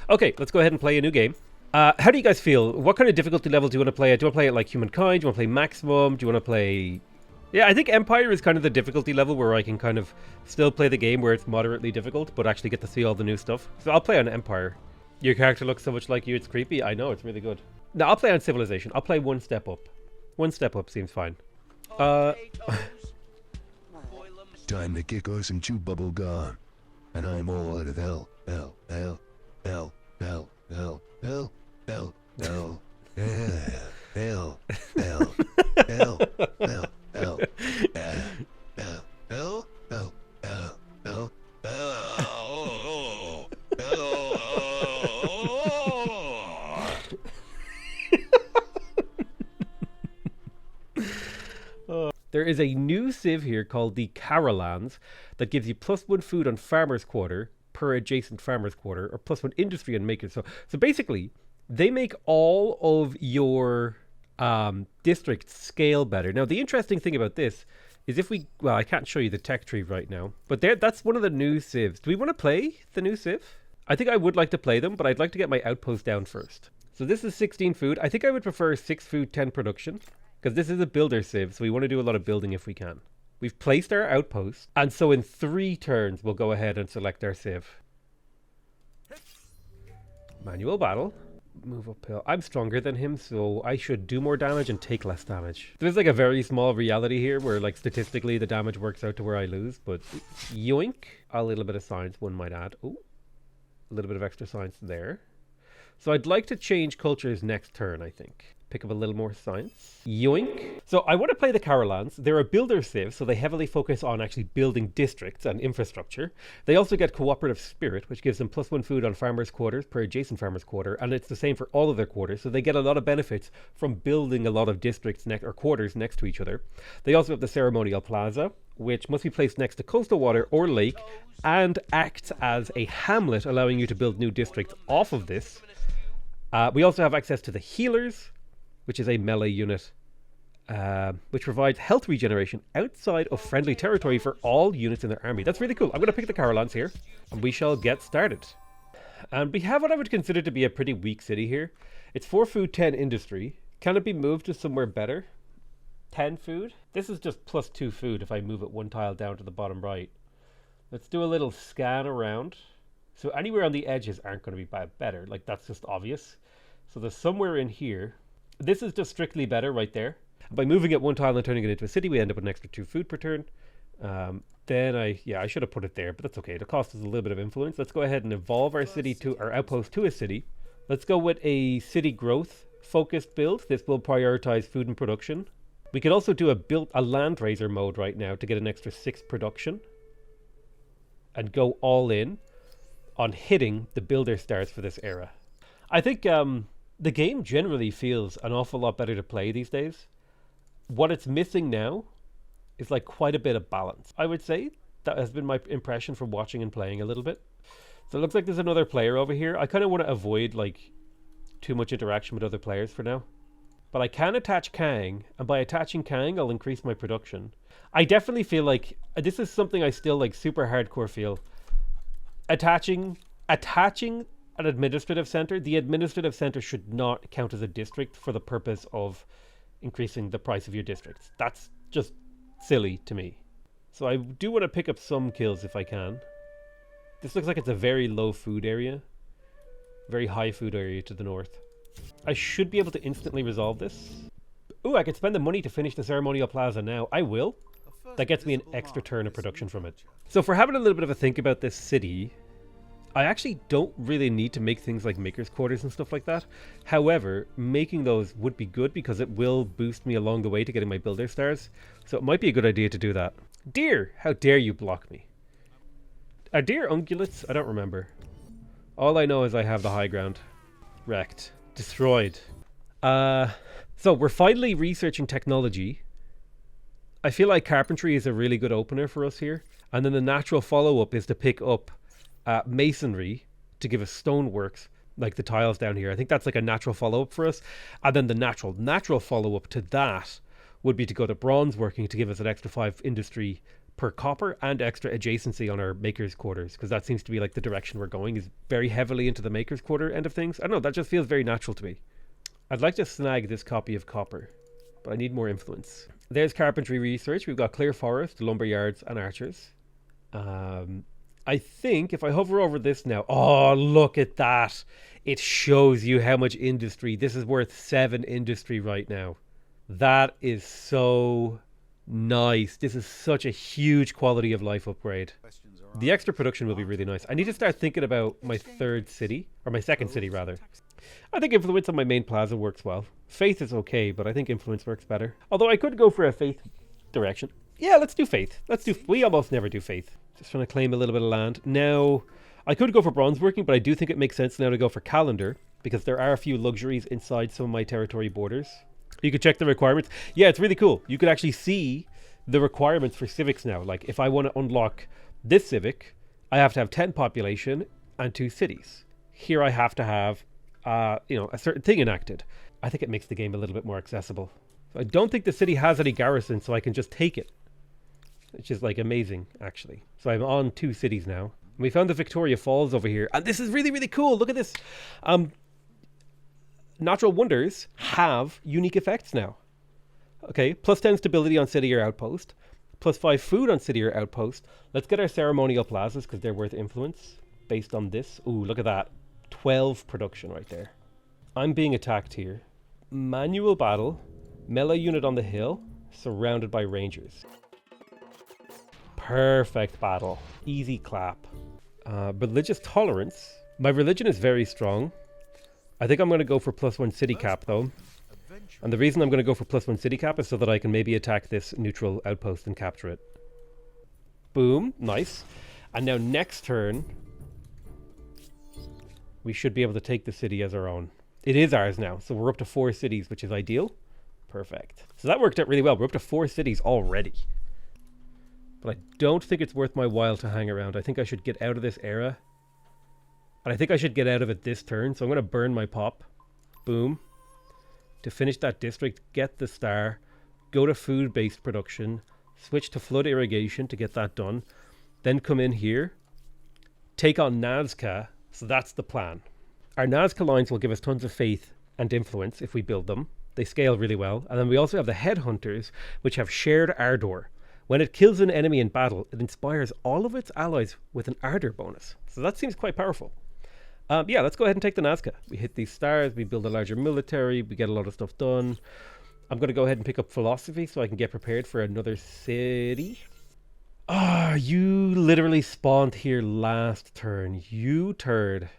Okay, let's go ahead and play a new game. How do you guys feel? What kind of difficulty level do you want to play at? Do you want to play it like Humankind? Do you want to play maximum? Do you want to play... Yeah, I think Empire is kind of the difficulty level where I can kind of still play the game where it's moderately difficult, but actually get to see all the new stuff. So I'll play on Empire. Your character looks so much like you, it's creepy. I know, it's really good. No, I'll play on Civilization. I'll play one step up. One step up seems fine. Time to kick off some chew bubble gum. And I'm all out of hell. Hell, hell, hell, hell, hell, hell, hell, hell, hell, hell, hell, hell, hell, hell, hell, hell, There is a new civ here called the Carolans that gives you +1 food on Farmer's Quarter per adjacent Farmer's Quarter, or +1 industry and makers. So basically, they make all of your districts scale better. Now, the interesting thing about this is if we... Well, I can't show you the tech tree right now, but that's one of the new civs. Do we want to play the new civ? I think I would like to play them, but I'd like to get my outpost down first. So this is 16 food. I think I would prefer 6 food, 10 production. Because this is a builder civ, so we want to do a lot of building if we can. We've placed our outpost, and so in 3 turns we'll go ahead and select our civ. Manual battle. Move uphill. I'm stronger than him, so I should do more damage and take less damage. There's like a very small reality here where like statistically the damage works out to where I lose, but yoink. A little bit of science, one might add. Oh, a little bit of extra science there. So I'd like to change cultures next turn, I think. Pick up a little more science. Yoink. So I want to play the Carolans. They're a builder civ, so they heavily focus on actually building districts and infrastructure. They also get cooperative spirit, which gives them +1 food on farmers' quarters per adjacent farmers' quarter, and it's the same for all of their quarters, so they get a lot of benefits from building a lot of districts or quarters next to each other. They also have the ceremonial plaza, which must be placed next to coastal water or lake, and acts as a hamlet, allowing you to build new districts off of this. We also have access to the healers, which is a melee unit, which provides health regeneration outside of friendly territory for all units in their army. That's really cool. I'm going to pick the Carolans here, and we shall get started. And we have what I would consider to be a pretty weak city here. It's 4 food, 10 industry. Can it be moved to somewhere better? 10 food? This is just +2 food if I move it 1 tile down to the bottom right. Let's do a little scan around. So anywhere on the edges aren't going to be better. Like, that's just obvious. So there's somewhere in here. This is just strictly better right there. By moving it 1 tile and turning it into a city, we end up with an extra 2 food per turn. Then I should have put it there, but that's okay. It'll cost us a little bit of influence. Let's go ahead and evolve our city to our outpost to a city. Let's go with a city growth focused build. This will prioritize food and production. We could also do a land raiser mode right now to get an extra 6 production. And go all in on hitting the builder stars for this era. I think the game generally feels an awful lot better to play these days. What it's missing now is like quite a bit of balance. I would say that has been my impression from watching and playing a little bit. So it looks like there's another player over here. I kind of want to avoid like too much interaction with other players for now. But I can attach Kang, and by attaching Kang, I'll increase my production. I definitely feel like this is something I still like super hardcore feel. Attaching an administrative center. The administrative center should not count as a district for the purpose of increasing the price of your districts. That's just silly to me. So I do want to pick up some kills if I can. This looks like it's a very low food area. Very high food area to the north. I should be able to instantly resolve this. Ooh, I could spend the money to finish the ceremonial plaza now. I will. That gets me an extra turn of production from it. So for having a little bit of a think about this city, I actually don't really need to make things like maker's quarters and stuff like that. However, making those would be good because it will boost me along the way to getting my builder stars. So it might be a good idea to do that. Deer! How dare you block me? Are deer ungulates? I don't remember. All I know is I have the high ground. Wrecked. Destroyed. So we're finally researching technology. I feel like carpentry is a really good opener for us here. And then the natural follow-up is to pick up masonry to give us stoneworks, like the tiles down here. I think that's like a natural follow-up for us. And then the natural follow-up to that would be to go to bronze working to give us an extra 5 industry per copper and extra adjacency on our maker's quarters, because that seems to be like the direction we're going, is very heavily into the maker's quarter end of things. I don't know, that just feels very natural to me. I'd like to snag this copy of copper, but I need more influence. There's carpentry research. We've got clear forest, lumber yards, and archers. I think if I hover over this now, oh, look at that. It shows you how much industry. This is worth 7 industry right now. That is so nice. This is such a huge quality of life upgrade. The extra production will be really nice. I need to start thinking about my third city, or my second city rather. I think influence on my main plaza works well. Faith is okay, but I think influence works better. Although I could go for a faith direction. Yeah, let's do faith. We almost never do faith. Just trying to claim a little bit of land. Now, I could go for bronze working, but I do think it makes sense now to go for calendar, because there are a few luxuries inside some of my territory borders. You could check the requirements. Yeah, it's really cool. You could actually see the requirements for civics now. Like, if I want to unlock this civic, I have to have 10 population and 2 cities. Here I have to have, a certain thing enacted. I think it makes the game a little bit more accessible. So I don't think the city has any garrison, so I can just take it. Which is, like, amazing, actually. So I'm on 2 cities now. We found the Victoria Falls over here. And this is really, really cool. Look at this. Natural wonders have unique effects now. Okay, plus 10 stability on city or outpost. Plus 5 food on city or outpost. Let's get our ceremonial plazas because they're worth influence based on this. Ooh, look at that. 12 production right there. I'm being attacked here. Manual battle. Melee unit on the hill. Surrounded by rangers. Perfect battle. Easy clap. Religious tolerance. My religion is very strong. I think I'm going to go for +1 city cap though. And the reason I'm going to go for +1 city cap is so that I can maybe attack this neutral outpost and capture it. Boom. Nice. And now next turn, we should be able to take the city as our own. It is ours now. So we're up to 4 cities, which is ideal. Perfect. So that worked out really well. We're up to 4 cities already. But I don't think it's worth my while to hang around. I think I should get out of this era. And I think I should get out of it this turn. So I'm going to burn my pop. Boom. To finish that district, get the star. Go to food-based production. Switch to flood irrigation to get that done. Then come in here. Take on Nazca. So that's the plan. Our Nazca lines will give us tons of faith and influence if we build them. They scale really well. And then we also have the headhunters, which have shared ardor. When it kills an enemy in battle, it inspires all of its allies with an ardor bonus. So that seems quite powerful. Yeah, let's go ahead and take the Nazca. We hit these stars, we build a larger military, we get a lot of stuff done. I'm going to go ahead and pick up philosophy so I can get prepared for another city. Ah, you literally spawned here last turn. You turd.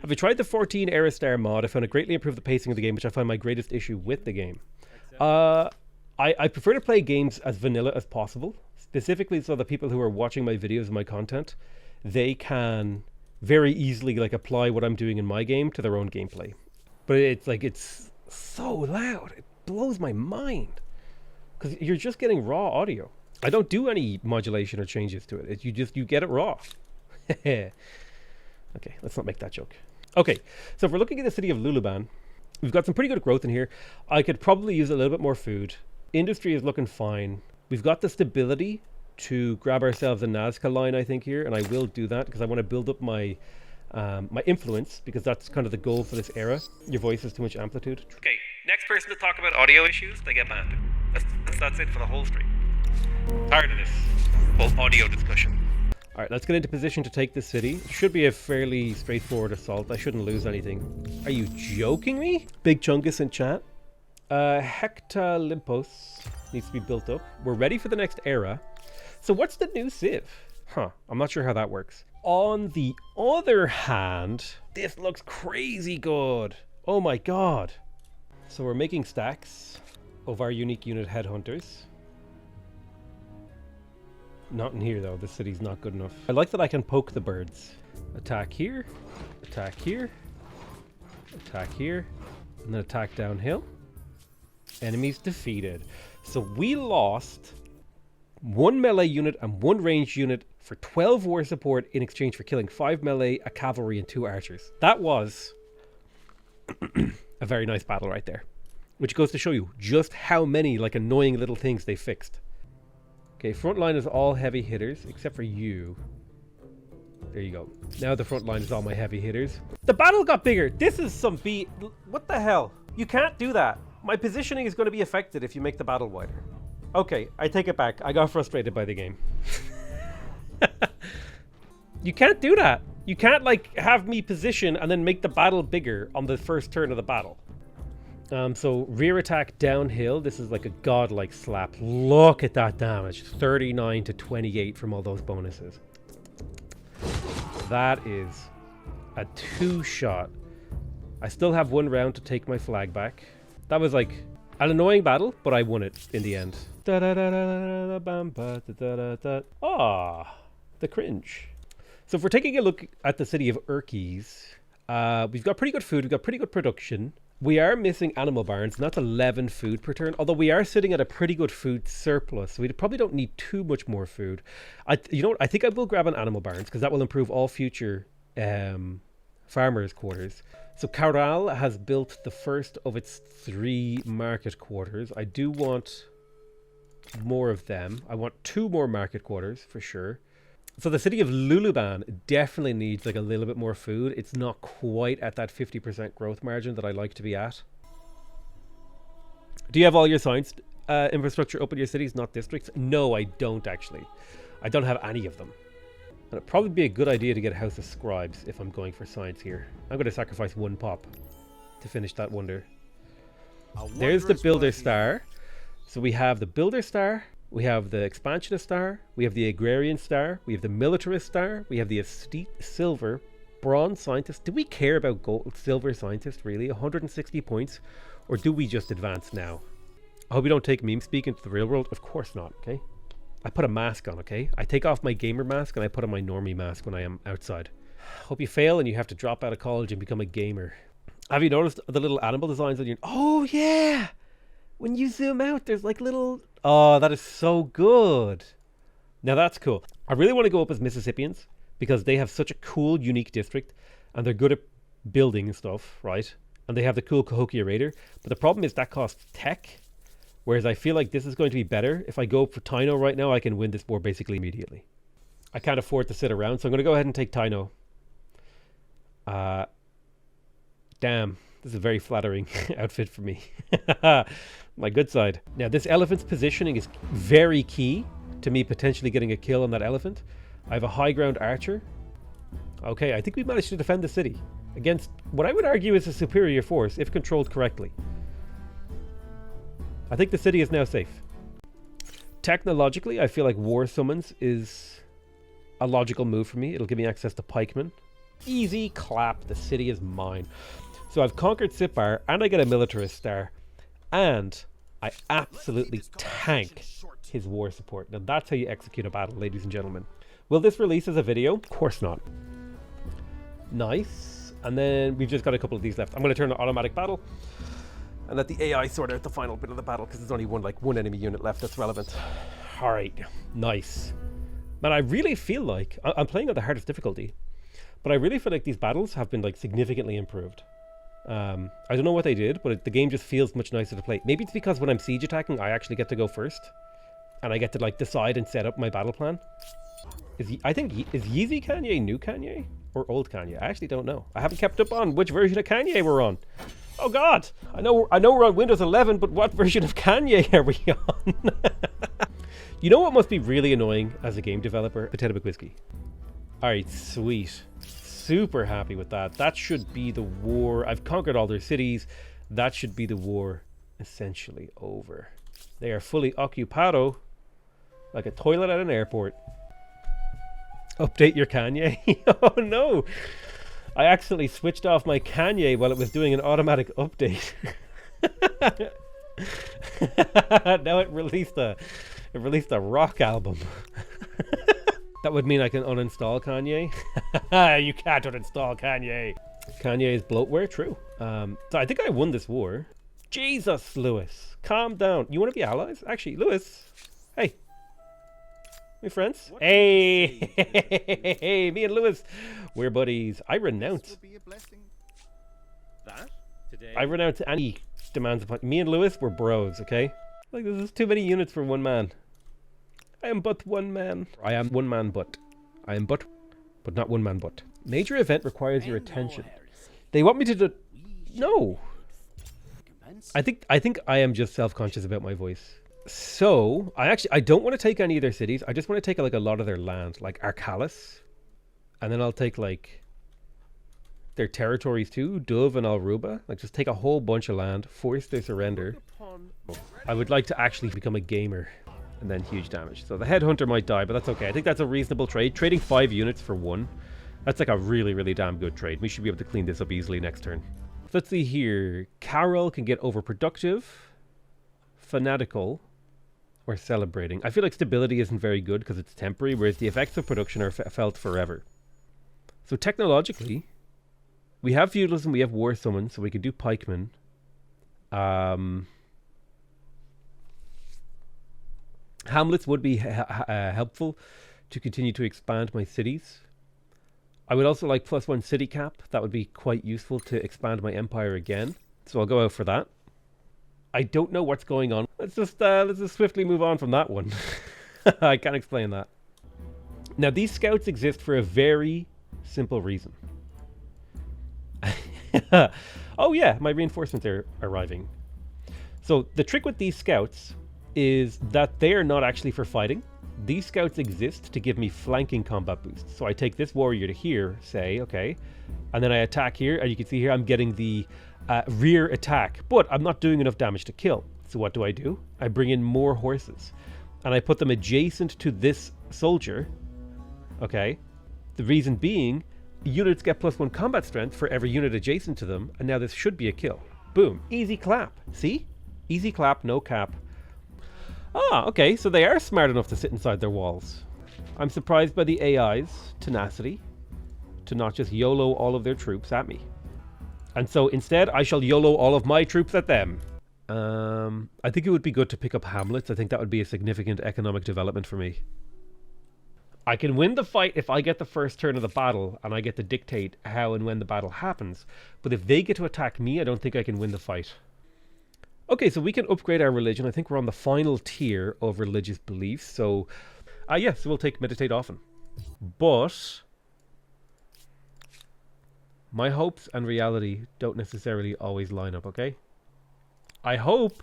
Have you tried the 14 Era Star mod? I found it greatly improved the pacing of the game, which I find my greatest issue with the game. I prefer to play games as vanilla as possible, specifically so that people who are watching my videos and my content, they can very easily like apply what I'm doing in my game to their own gameplay. But it's so loud. It blows my mind because you're just getting raw audio. I don't do any modulation or changes to it. You get it raw. Okay, let's not make that joke. Okay, so if we're looking at the city of Luluban, we've got some pretty good growth in here. I could probably use a little bit more food. Industry is looking fine. We've got the stability to grab ourselves a Nazca line, I think, here, and I will do that because I want to build up my my influence, because that's kind of the goal for this era. Your voice has too much amplitude. Okay, next person to talk about audio issues, they get banned. That's it for the whole stream. Tired of this whole audio discussion. All right, let's get into position to take this city. It should be a fairly straightforward assault. I shouldn't lose anything. Are you joking me? Big Chungus in chat. Hecta Limpos needs to be built up. We're ready for the next era. So what's the new civ? Huh, I'm not sure how that works. On the other hand, this looks crazy good. Oh my god. So we're making stacks of our unique unit headhunters. Not in here though, this city's not good enough. I like that I can poke the birds. Attack here, attack here, attack here, and then attack downhill. Enemies defeated. So we lost 1 melee unit and 1 ranged unit for 12 war support in exchange for killing 5 melee, a cavalry, and 2 archers. That was a very nice battle right there. Which goes to show you just how many like annoying little things they fixed. Okay, front line is all heavy hitters, except for you. There you go. Now the front line is all my heavy hitters. The battle got bigger. This is some beat. What the hell? You can't do that. My positioning is going to be affected if you make the battle wider. Okay, I take it back. I got frustrated by the game. You can't do that. You can't, like, have me position and then make the battle bigger on the first turn of the battle. So rear attack downhill. This is like a godlike slap. Look at that damage. 39 to 28 from all those bonuses. That is a 2-shot. I still have 1 round to take my flag back. That was like an annoying battle, but I won it in the end. Ah, the cringe. So if we're taking a look at the city of Urkeys, we've got pretty good food, we've got pretty good production. We are missing animal barns, and that's 11 food per turn, although we are sitting at a pretty good food surplus, so we probably don't need too much more food. You know what, I think I will grab an animal barns, because that will improve all future farmers' quarters. So Corral has built the first of its 3 market quarters. I do want more of them. I want 2 more market quarters, for sure. So the city of Luluban definitely needs like a little bit more food. It's not quite at that 50% growth margin that I like to be at. Do you have all your science infrastructure up in your cities, not districts? No, I don't actually. I don't have any of them. And it'd probably be a good idea to get House of Scribes if I'm going for science here. I'm going to sacrifice 1 pop to finish that wonder. There's the Builder Star. So we have the Builder Star. We have the Expansionist Star, we have the Agrarian Star, we have the Militarist Star, we have the Estate Silver, Bronze Scientist. Do we care about Gold Silver Scientist, really? 160 points? Or do we just advance now? I hope we don't take meme speak into the real world. Of course not, okay? I put a mask on, okay? I take off my gamer mask and I put on my normie mask when I am outside. Hope you fail and you have to drop out of college and become a gamer. Have you noticed the little animal designs on your... Oh, yeah! When you zoom out, there's like little... Oh, that is so good. Now that's cool. I really want to go up as Mississippians because they have such a cool, unique district and they're good at building stuff, right? And they have the cool Cahokia Raider. But the problem is that costs tech, whereas I feel like this is going to be better. If I go for Taino right now, I can win this war basically immediately. I can't afford to sit around, so I'm going to go ahead and take Taino. Damn. This is a very flattering outfit for me. My good side. Now, this elephant's positioning is very key to me potentially getting a kill on that elephant. I have a high ground archer. Okay, I think we managed to defend the city against what I would argue is a superior force if controlled correctly. I think the city is now safe. Technologically, I feel like War Summons is a logical move for me. It'll give me access to pikemen. Easy clap. The city is mine. So I've conquered Sipar, and I get a Militarist Star, and I absolutely tank his war support. Now that's how you execute a battle, ladies and gentlemen. Will this release as a video? Of course not. Nice. And then we've just got a couple of these left. I'm going to turn to automatic battle and let the AI sort out the final bit of the battle because there's only one enemy unit left that's relevant. All right. Nice. Man, I really feel like I'm playing on the hardest difficulty, but I really feel like these battles have been like significantly improved. I don't know what they did, but the game just feels much nicer to play. Maybe it's because when I'm siege attacking, I actually get to go first, and I get to like decide and set up my battle plan. Is Yeezy Kanye new Kanye or old Kanye? I actually don't know. I haven't kept up on which version of Kanye we're on. Oh God, I know we're on Windows 11, but what version of Kanye are we on? You know what must be really annoying as a game developer? Potato Whiskey. All right, sweet. Super happy with that. That should be the war. I've conquered all their cities. That should be the war essentially over. They are fully occupado, like a toilet at an airport. Update your Kanye. Oh no, I accidentally switched off my Kanye while it was doing an automatic update. Now it released a rock album. That would mean I can uninstall Kanye. You can't uninstall Kanye. Kanye is bloatware, true. So I think I won this war. Jesus, Lewis, calm down. You want to be allies? Actually, Lewis, hey. We friends? What? Hey, me and Lewis, we're buddies. I renounce. I renounce any demands upon me and Lewis. We're bros, okay? Like this is too many units for one man. I am but one man. I am one man but. I am but not one man but. Major event requires your attention. They want me to do... No. I think I am just self-conscious about my voice. So, I don't want to take any of their cities. I just want to take like a lot of their land, like Arcalis. And then I'll take like their territories too, Dove and Alruba. Like just take a whole bunch of land, force their surrender. I would like to actually become a gamer. And then huge damage. So the headhunter might die, but that's okay. I think that's a reasonable trade. Trading 5 units for 1. That's like a really, really damn good trade. We should be able to clean this up easily next turn. Let's see here. Carol can get overproductive, fanatical, or celebrating. I feel like stability isn't very good because it's temporary, whereas the effects of production are felt forever. So technologically, we have feudalism, we have war summon, so we can do pikemen. Hamlets would be helpful to continue to expand my cities. I would also like +1 city cap. That would be quite useful to expand my empire again. So I'll go out for that. I don't know what's going on. Let's just swiftly move on from that one. I can't explain that. Now these scouts exist for a very simple reason. Oh yeah, my reinforcements are arriving. So the trick with these scouts is that they are not actually for fighting. These scouts exist to give me flanking combat boosts. So I take this warrior to here, say, okay, and then I attack here, and you can see here I'm getting the rear attack, but I'm not doing enough damage to kill. So what do? I bring in more horses, and I put them adjacent to this soldier, okay? The reason being, units get +1 combat strength for every unit adjacent to them, and now this should be a kill. Boom, easy clap, see? Easy clap, no cap. Ah, okay, so they are smart enough to sit inside their walls. I'm surprised by the AI's tenacity to not just YOLO all of their troops at me. And so instead, I shall YOLO all of my troops at them. I think it would be good to pick up hamlets. I think that would be a significant economic development for me. I can win the fight if I get the first turn of the battle and I get to dictate how and when the battle happens. But if they get to attack me, I don't think I can win the fight. Okay, so we can upgrade our religion. I think we're on the final tier of religious beliefs. So, yes, we'll take meditate often. But my hopes and reality don't necessarily always line up, okay? I hope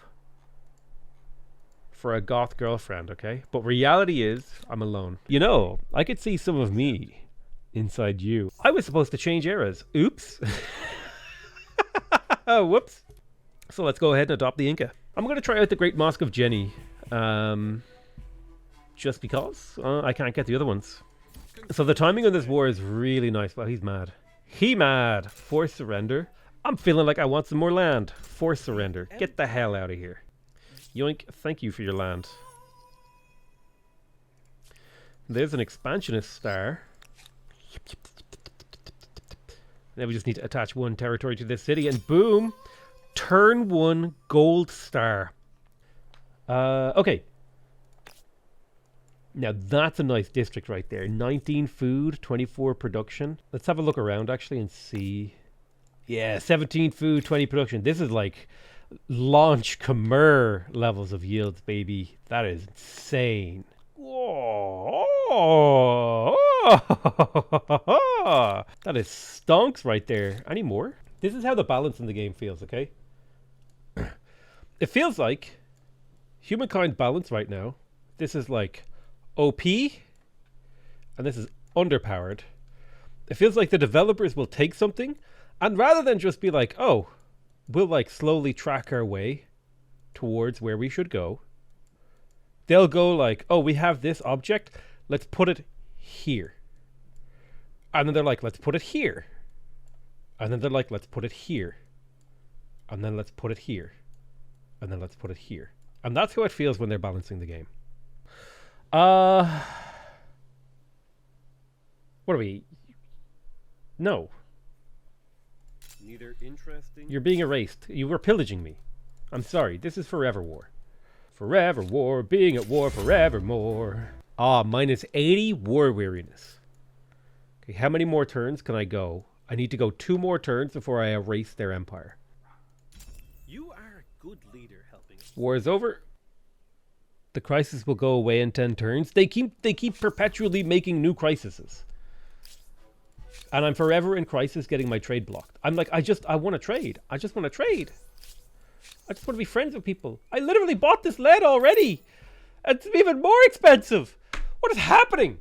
for a goth girlfriend, okay? But reality is, I'm alone. You know, I could see some of me inside you. I was supposed to change eras. Oops. Whoops. So let's go ahead and adopt the Inca. I'm going to try out the Great Mosque of Jenny. Just because I can't get the other ones. So the timing on this war is really nice. Well, he's mad. He mad. Forced surrender. I'm feeling like I want some more land. Forced surrender. Get the hell out of here. Yoink. Thank you for your land. There's an expansionist star. Now we just need to attach 1 territory to this city and boom. Turn 1 gold star. Okay. Now that's a nice district right there. 19 food, 24 production. Let's have a look around actually and see. Yeah, 17 food, 20 production. This is like launch Khmer levels of yields, baby. That is insane. Whoa. That is stonks right there. Any more? This is how the balance in the game feels, okay? It feels like Humankind balance right now. This is like OP, and this is underpowered. It feels like the developers will take something, and rather than just be like, oh, we'll like slowly track our way towards where we should go, they'll go like, oh, we have this object, let's put it here. And then they're like, let's put it here. And then they're like, let's put it here. And then let's put it here. And then let's put it here. And that's how it feels when they're balancing the game. What are we? No. Neither interesting. You're being erased. You were pillaging me. I'm sorry. This is forever war. Forever war. Being at war forevermore. Minus 80 war weariness. Okay, how many more turns can I go? I need to go 2 more turns before I erase their empire. You are a good leader helping us. War is over. The crisis will go away in 10 turns. They keep perpetually making new crises. And I'm forever in crisis getting my trade blocked. I'm like, I want to trade. I just want to trade. I just want to be friends with people. I literally bought this lead already. It's even more expensive. What is happening?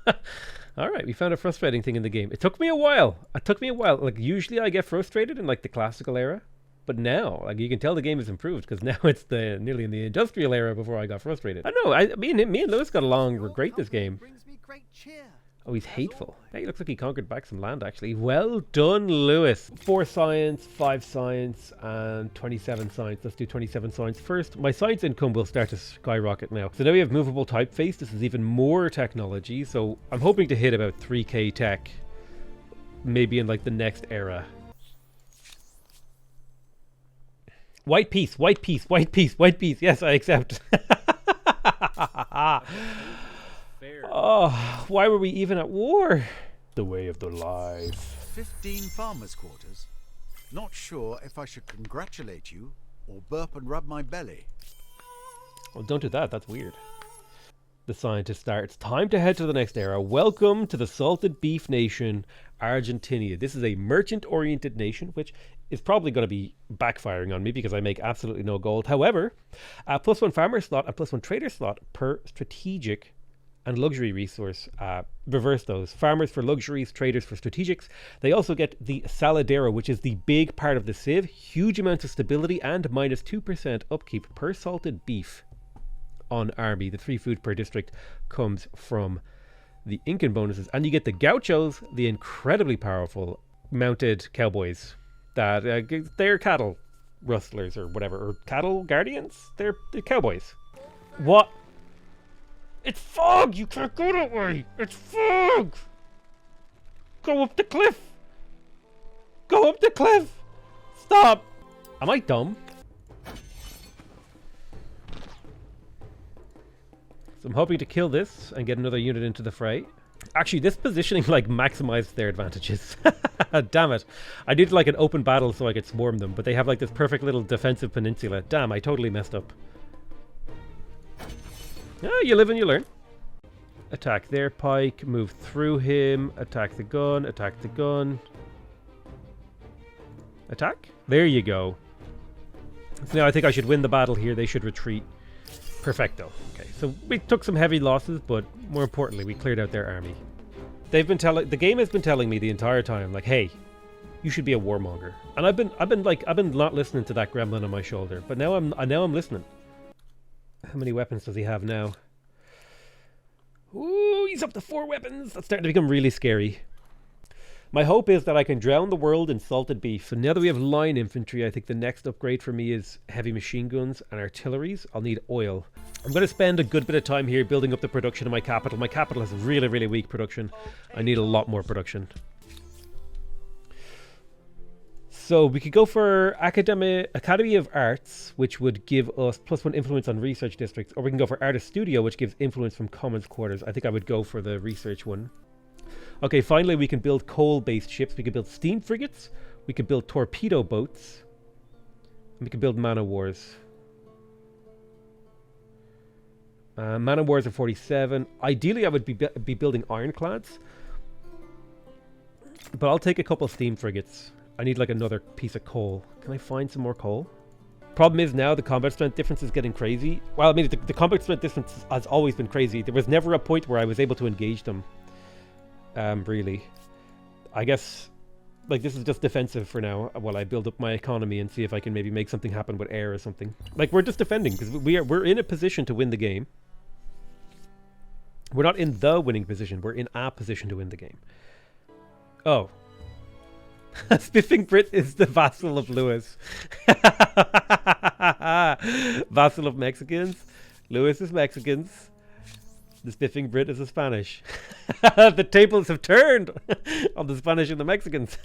All right, we found a frustrating thing in the game. It took me a while. Like, usually I get frustrated in like the classical era. But now, like, you can tell the game has improved because now it's nearly in the industrial era before I got frustrated. I don't know. Me and Lewis got along great this game. Oh, he's hateful. Hey, looks like he conquered back some land, actually. Well done, Lewis. 4 science, 5 science, and 27 science. Let's do 27 science first. My science income will start to skyrocket now. So now we have movable typeface. This is even more technology. So I'm hoping to hit about 3k tech. Maybe in, like, the next era. White piece, white piece, white piece, white piece. Yes, I accept. Oh, why were we even at war? The way of the life. 15 farmers' quarters. Not sure if I should congratulate you or burp and rub my belly. Well, don't do that. That's weird. The scientist starts. Time to head to the next era. Welcome to the Salted Beef Nation, Argentina. This is a merchant-oriented nation, which is probably going to be backfiring on me because I make absolutely no gold. However, +1 farmer slot and +1 trader slot per strategic and luxury resource. Reverse those. Farmers for luxuries, traders for strategics. They also get the Saladero, which is the big part of the civ. Huge amounts of stability and -2% upkeep per salted beef on army. The 3 food per district comes from the Incan bonuses. And you get the gauchos, the incredibly powerful mounted cowboys. That they're cattle rustlers or whatever, or cattle guardians. They're cowboys. What? It's fog! You can't go that way! It's fog! Go up the cliff! Go up the cliff! Stop! Am I dumb? So I'm hoping to kill this and get another unit into the fray. Actually, this positioning like maximized their advantages. Damn it. I did like an open battle so I could swarm them, but they have like this perfect little defensive peninsula. Damn, I totally messed up. Yeah, you live and you learn. Attack their pike, move through him, attack the gun, attack the gun. Attack? There you go. So now I think I should win the battle here. They should retreat. Perfecto. Okay, so we took some heavy losses, but more importantly, we cleared out their army. The game has been telling me the entire time, like, hey, you should be a warmonger. And I've been not listening to that gremlin on my shoulder, but now I'm listening. How many weapons does he have now? Ooh, he's up to 4 weapons. That's starting to become really scary. My hope is that I can drown the world in salted beef. And now that we have line infantry, I think the next upgrade for me is heavy machine guns and artilleries. I'll need oil. I'm going to spend a good bit of time here building up the production of my capital. My capital has really, really weak production. I need a lot more production. So we could go for Academy of Arts, which would give us +1 influence on research districts. Or we can go for Artist Studio, which gives influence from commons quarters. I think I would go for the research one. Okay, finally we can build coal-based ships. We can build steam frigates. We can build torpedo boats. And we can build man-o-wars. Man-o-wars are 47. Ideally, I would be building ironclads. But I'll take a couple steam frigates. I need like another piece of coal. Can I find some more coal? Problem is now the combat strength difference is getting crazy. Well, I mean, the combat strength difference has always been crazy. There was never a point where I was able to engage them. Really. I guess, like, this is just defensive for now while I build up my economy and see if I can maybe make something happen with air or something. Like, we're just defending because we're in a position to win the game. We're not in the winning position. We're in a position to win the game. Oh. Spiffing Brit is the vassal of Lewis. Vassal of Mexicans. Lewis is Mexicans. The Spiffing Brit is the Spanish. The tables have turned on the Spanish and the Mexicans.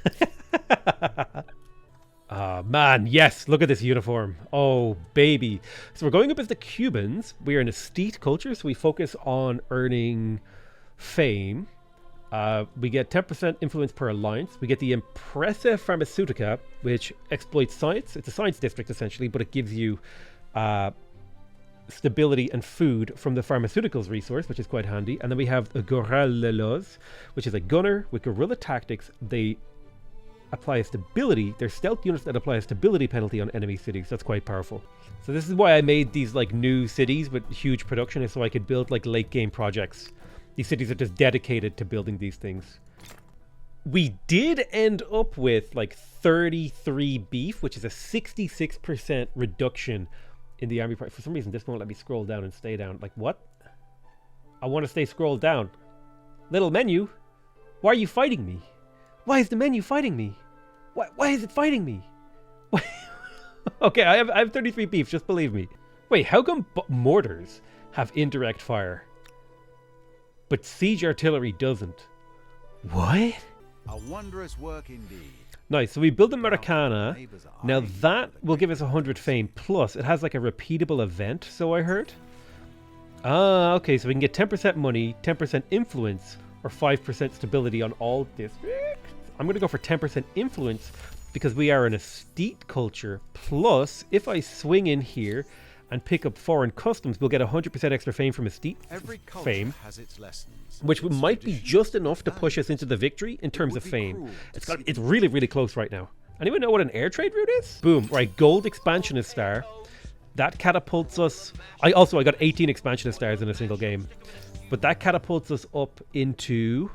Ah, man, yes, look at this uniform. Oh, baby. So we're going up as the Cubans. We are an estate culture, so we focus on earning fame. We get 10% influence per alliance. We get the Impresa Pharmaceutica, which exploits science. It's a science district, essentially, but it gives you stability and food from the pharmaceuticals resource, which is quite handy. And then we have the Goralelos, which is a gunner with guerrilla tactics. They apply a stability. They're stealth units that apply a stability penalty on enemy cities. That's quite powerful. So this is why I made these like new cities with huge production, is so I could build like late game projects. These cities are just dedicated to building these things. We did end up with like 33 beef, which is a 66% reduction in the army price. For some reason, this won't let me scroll down and stay down. Like, what? I want to stay scrolled down. Little menu, why are you fighting me? Why is the menu fighting me? Why is it fighting me? Okay, I have 33 beef, just believe me. Wait, how come mortars have indirect fire, but siege artillery doesn't? What? A wondrous work indeed. Nice, so we build the Maracana. Now that will give us 100 fame, plus it has like a repeatable event, so I heard. Ah, okay, so we can get 10% money, 10% influence, or 5% stability on all districts. I'm going to go for 10% influence because we are an estate culture. Plus, if I swing in here and pick up foreign customs, we'll get 100% extra fame from estate fame, has its lessons, which might be just enough to push us into the victory in terms of fame. It's really, really close right now. Anyone know what an air trade route is? Boom, right, gold expansionist star. That catapults us. I got 18 expansionist stars in a single game. But that catapults us up into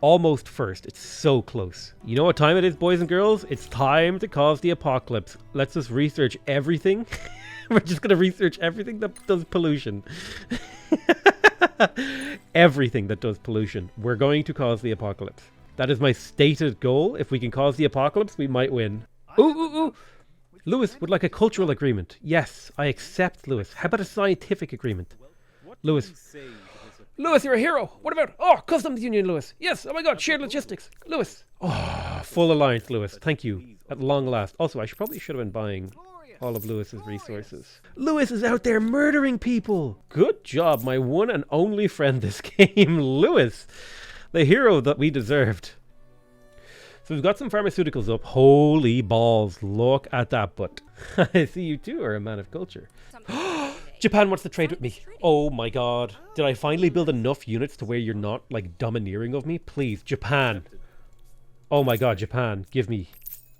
almost first. It's so close. You know what time it is, boys and girls? It's time to cause the apocalypse. Let's just research everything. We're just going to research everything that does pollution. Everything that does pollution. We're going to cause the apocalypse. That is my stated goal. If we can cause the apocalypse, we might win. Ooh. Lewis would like a cultural agreement. Yes, I accept, Lewis. How about a scientific agreement? Lewis, you're a hero. What about, customs union, Lewis? Yes, oh my god, shared logistics. Lewis. Oh, full alliance, Lewis. Thank you. At long last. Also, I probably should have been buying all of Lewis's resources. Lewis is out there murdering people. Good job, my one and only friend this game, Lewis. The hero that we deserved. So we've got some pharmaceuticals up. Holy balls, look at that butt. I see you too are a man of culture. Japan wants to trade with me. Oh my god. Did I finally build enough units to where you're not like domineering of me? Please, Japan. Oh my god, Japan, give me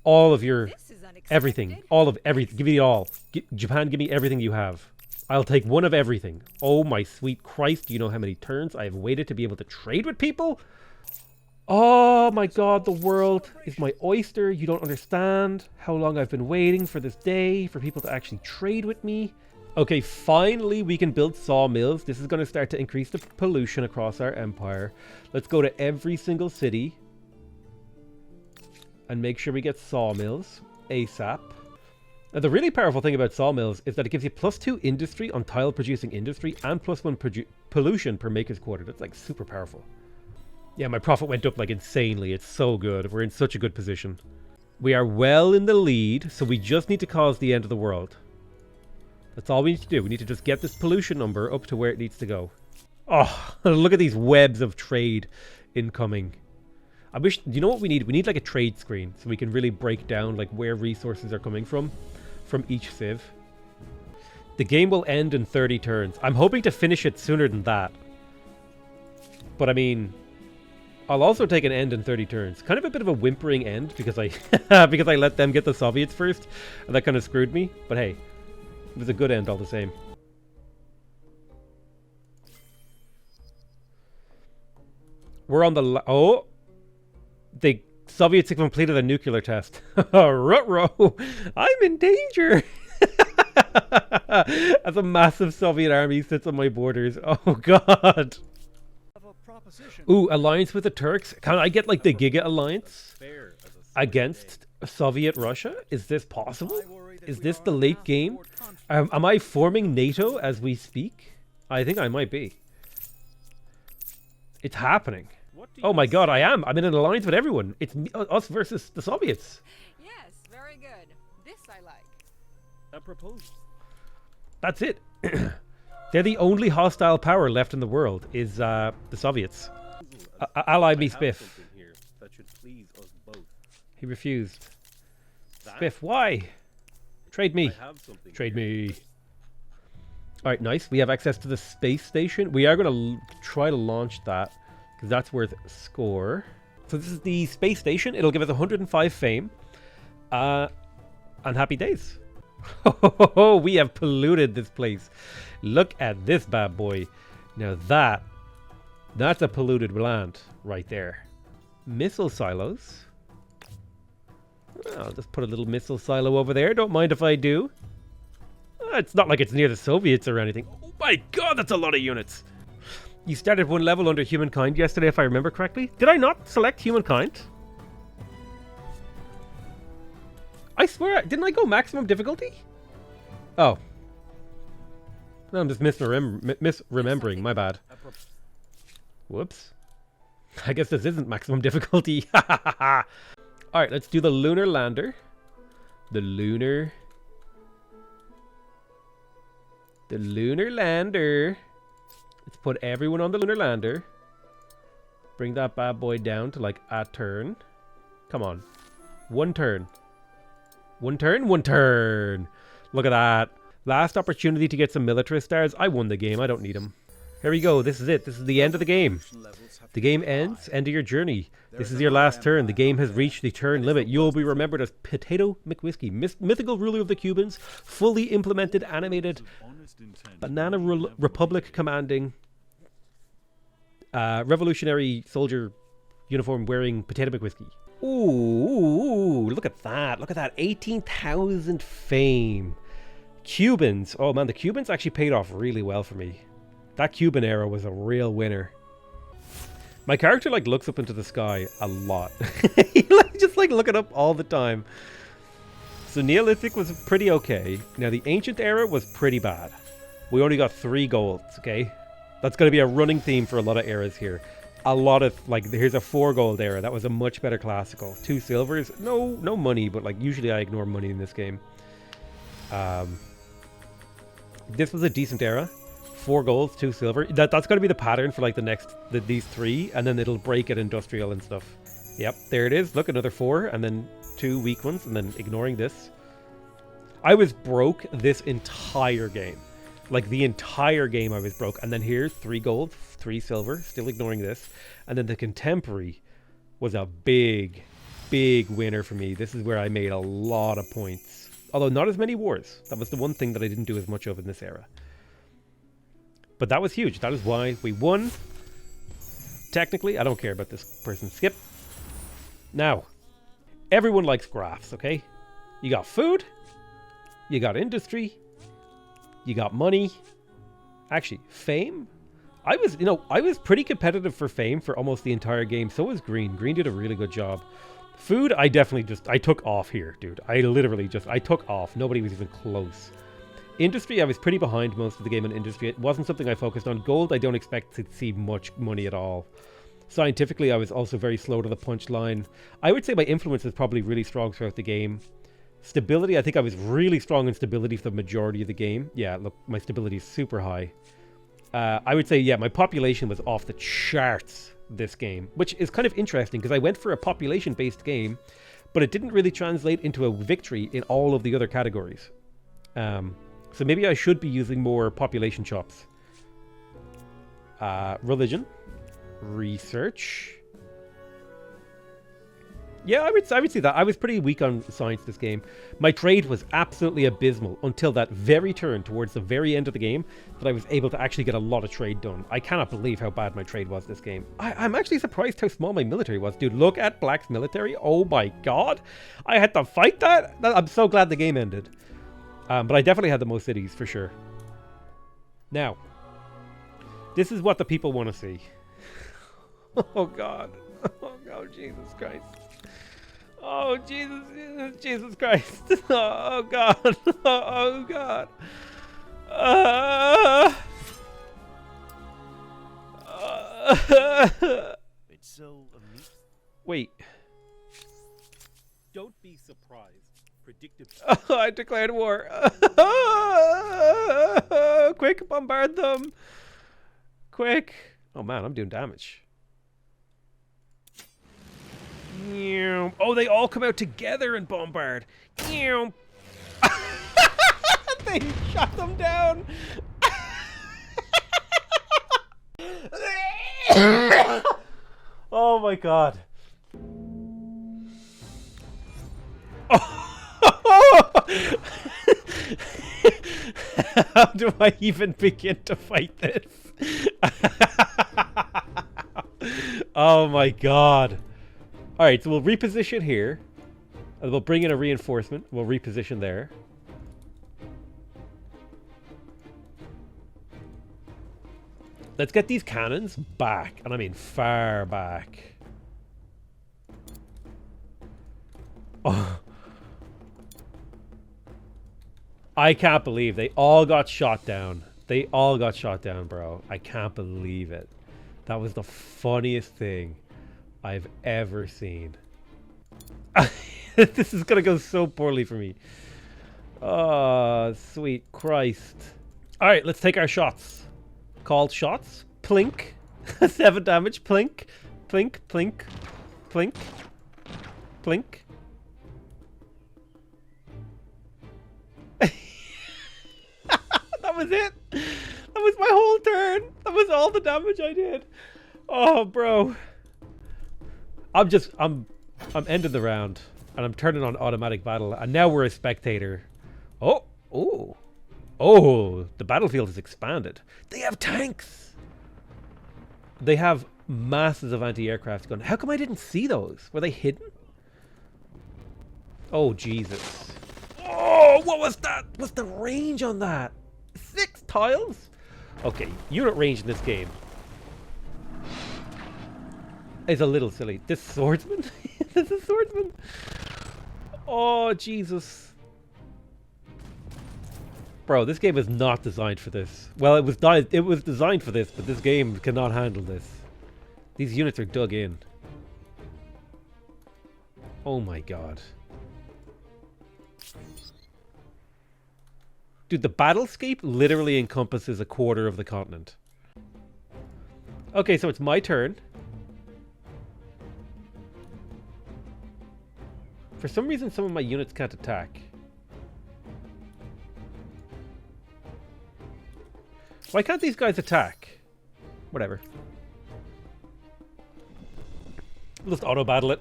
all of your everything. All of everything. Give me it all. Japan, give me everything you have. I'll take one of everything. Oh my sweet Christ, do you know how many turns I have waited to be able to trade with people? Oh my god, the world is my oyster. You don't understand how long I've been waiting for this day, for people to actually trade with me. Okay, finally we can build sawmills. This is going to start to increase the pollution across our empire. Let's go to every single city and make sure we get sawmills ASAP. Now, the really powerful thing about sawmills is that it gives you +2 industry on tile producing industry and +1 pollution per maker's quarter. That's like super powerful. Yeah, my profit went up like insanely. It's so good. We're in such a good position. We are well in the lead, so we just need to cause the end of the world. That's all we need to do. We need to just get this pollution number up to where it needs to go. Oh, look at these webs of trade incoming. I wish, you know what we need? We need like a trade screen so we can really break down like where resources are coming from each civ. The game will end in 30 turns. I'm hoping to finish it sooner than that. But I mean, I'll also take an end in 30 turns. Kind of a bit of a whimpering end because I because I let them get the Soviets first, and that kind of screwed me. But hey, it was a good end all the same. We're on the oh, the Soviets have completed a nuclear test. Ruh-roh, I'm in danger. As a massive Soviet army sits on my borders. Oh god. Ooh, alliance with the Turks. Can I get like the Giga alliance against Soviet Russia? Is this possible? Is this the late game? Am I forming NATO as we speak? I think I might be. It's happening. Oh my god, I am. I'm in an alliance with everyone. It's me, us versus the Soviets. Yes, very good. This I like. A proposal. That's it. They're the only hostile power left in the world, is the Soviets. Ally me, Spiff. That should please us both. He refused. Spiff, why? Trade me. I have something Trade here. me. All right, nice. We have access to the space station. We are going to try to launch that because that's worth score. So this is the space station. It'll give us 105 fame. And happy days. We have polluted this place. Look at this bad boy. Now that's a polluted land right there. Missile silos. I'll just put a little missile silo over there. Don't mind if I do. It's not like it's near the Soviets or anything. Oh my god, that's a lot of units. You started one level under Humankind yesterday, if I remember correctly. Did I not select Humankind? I swear, didn't I go maximum difficulty? Oh. No, I'm just misremembering. My bad. Whoops. I guess this isn't maximum difficulty. Alright, let's do the lunar lander. The lunar lander. Let's put everyone on the lunar lander. Bring that bad boy down to like a turn. Come on. One turn. One turn, one turn. Look at that. Last opportunity to get some militarist stars. I won the game. I don't need them. Here we go. This is it. This is the end of the game. The game ends. End of your journey. This is your last turn. The game has reached the turn limit. You'll be remembered as Potato McWhiskey, mythical ruler of the Cubans, fully implemented, animated, Banana Republic commanding, revolutionary soldier uniform wearing Potato McWhiskey. Ooh, look at that. Look at that. 18,000 fame. Cubans. Oh man, the Cubans actually paid off really well for me. That Cuban era was a real winner. My character like looks up into the sky a lot. He just like looking up all the time. So Neolithic was pretty okay. Now the Ancient Era was pretty bad. We only got 3 golds, okay? That's going to be a running theme for a lot of eras here. A lot of, like, here's a 4 gold era. That was a much better classical. 2 silvers. No money, but like usually I ignore money in this game. This was a decent era. 4 golds, 2 silver. That's going to be the pattern for like these 3, and then it'll break at industrial and stuff. Yep, there it is. Look, another 4, and then 2 weak ones, and then ignoring this. I was broke this entire game. Like the entire game I was broke. And then here, 3 gold, 3 silver, still ignoring this. And then the contemporary was a big winner for me. This is where I made a lot of points. Although not as many wars. That was the one thing that I didn't do as much of in this era. But that was huge. That is why we won. Technically, I don't care about this person. Skip. Now, everyone likes graphs, okay? You got food. You got industry. You got money. Actually, fame. I was pretty competitive for fame for almost the entire game. So was Green. Green did a really good job. Food, I took off here, dude. I took off. Nobody was even close. Industry, I was pretty behind most of the game on industry. It wasn't something I focused on. Gold, I don't expect to see much money at all. Scientifically, I was also very slow to the punchline. I would say my influence was probably really strong throughout the game. Stability, I think I was really strong in stability for the majority of the game. Yeah, look, my stability is super high. I would say, yeah, my population was off the charts this game, which is kind of interesting because I went for a population-based game, but it didn't really translate into a victory in all of the other categories. So maybe I should be using more population chops. Religion. Research. Yeah, I would say that. I was pretty weak on science this game. My trade was absolutely abysmal until that very turn towards the very end of the game that I was able to actually get a lot of trade done. I cannot believe how bad my trade was this game. I'm actually surprised how small my military was. Dude, look at Black's military. Oh my god. I had to fight that? I'm so glad the game ended. But I definitely had the most cities, for sure. Now, this is what the people want to see. Oh god. Oh god, Jesus Christ. Oh, Jesus Christ. Oh, God. Oh, God. It's so amusing. Wait. Don't be surprised. Predictive. Oh, I declared war. Quick, bombard them. Quick. Oh, man, I'm doing damage. Oh, they all come out together and bombard. They shot them down. Oh my god. How do I even begin to fight this? Oh my god. Alright, so we'll reposition here. And we'll bring in a reinforcement. We'll reposition there. Let's get these cannons back. And I mean far back. Oh. I can't believe they all got shot down. They all got shot down, bro. I can't believe it. That was the funniest thing I've ever seen. This is gonna go so poorly for me. Oh, sweet Christ. Alright, let's take our shots. Called shots. Plink. 7 damage. Plink. Plink. Plink. Plink. Plink. That was it. That was my whole turn. That was all the damage I did. Oh, bro. I'm ending the round. And I'm turning on automatic battle. And now we're a spectator. Oh. Oh. Oh. The battlefield has expanded. They have tanks. They have masses of anti-aircraft gun. How come I didn't see those? Were they hidden? Oh, Jesus. Oh, what was that? What's the range on that? 6 tiles? Okay, unit range in this game is a little silly. This swordsman? This is swordsman? Oh, Jesus. Bro, this game is not designed for this. Well, it was designed for this, but this game cannot handle this. These units are dug in. Oh my god. Dude, the battlescape literally encompasses a quarter of the continent. Okay, so it's my turn. For some reason, some of my units can't attack. Why can't these guys attack? Whatever. We'll just auto-battle it.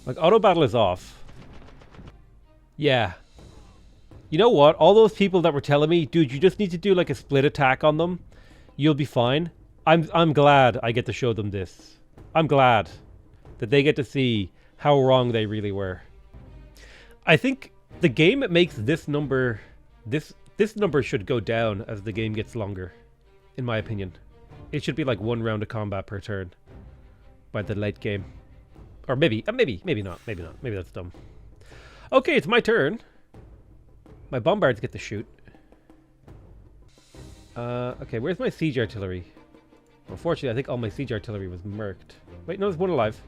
Like, auto-battle is off. Yeah. You know what? All those people that were telling me, dude, you just need to do like a split attack on them. You'll be fine. I'm glad I get to show them this. I'm glad that they get to see how wrong they really were. I think the game makes this number this number should go down as the game gets longer, in my opinion. It should be like 1 round of combat per turn by the late game. Or maybe not. Maybe that's dumb. Okay, it's my turn. My bombards get to shoot. Okay, where's my siege artillery? Unfortunately, I think all my siege artillery was murked. Wait, no, there's one alive.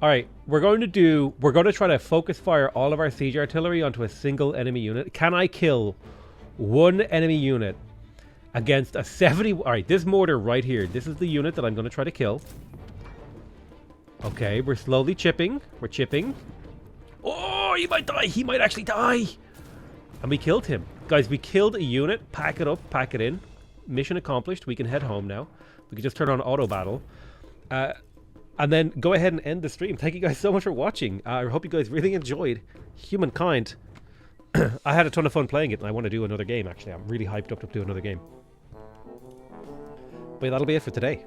Alright, we're going to try to focus fire all of our siege artillery onto a single enemy unit. Can I kill 1 enemy unit against a 70... Alright, this mortar right here. This is the unit that I'm going to try to kill. Okay, we're slowly chipping. We're chipping. Oh, he might die. He might actually die. And we killed him. Guys, we killed a unit. Pack it up. Pack it in. Mission accomplished. We can head home now. We can just turn on auto battle. And then go ahead and end the stream. Thank you guys so much for watching. I hope you guys really enjoyed Humankind. I had a ton of fun playing it, and I want to do another game, actually. I'm really hyped up to do another game. But that'll be it for today.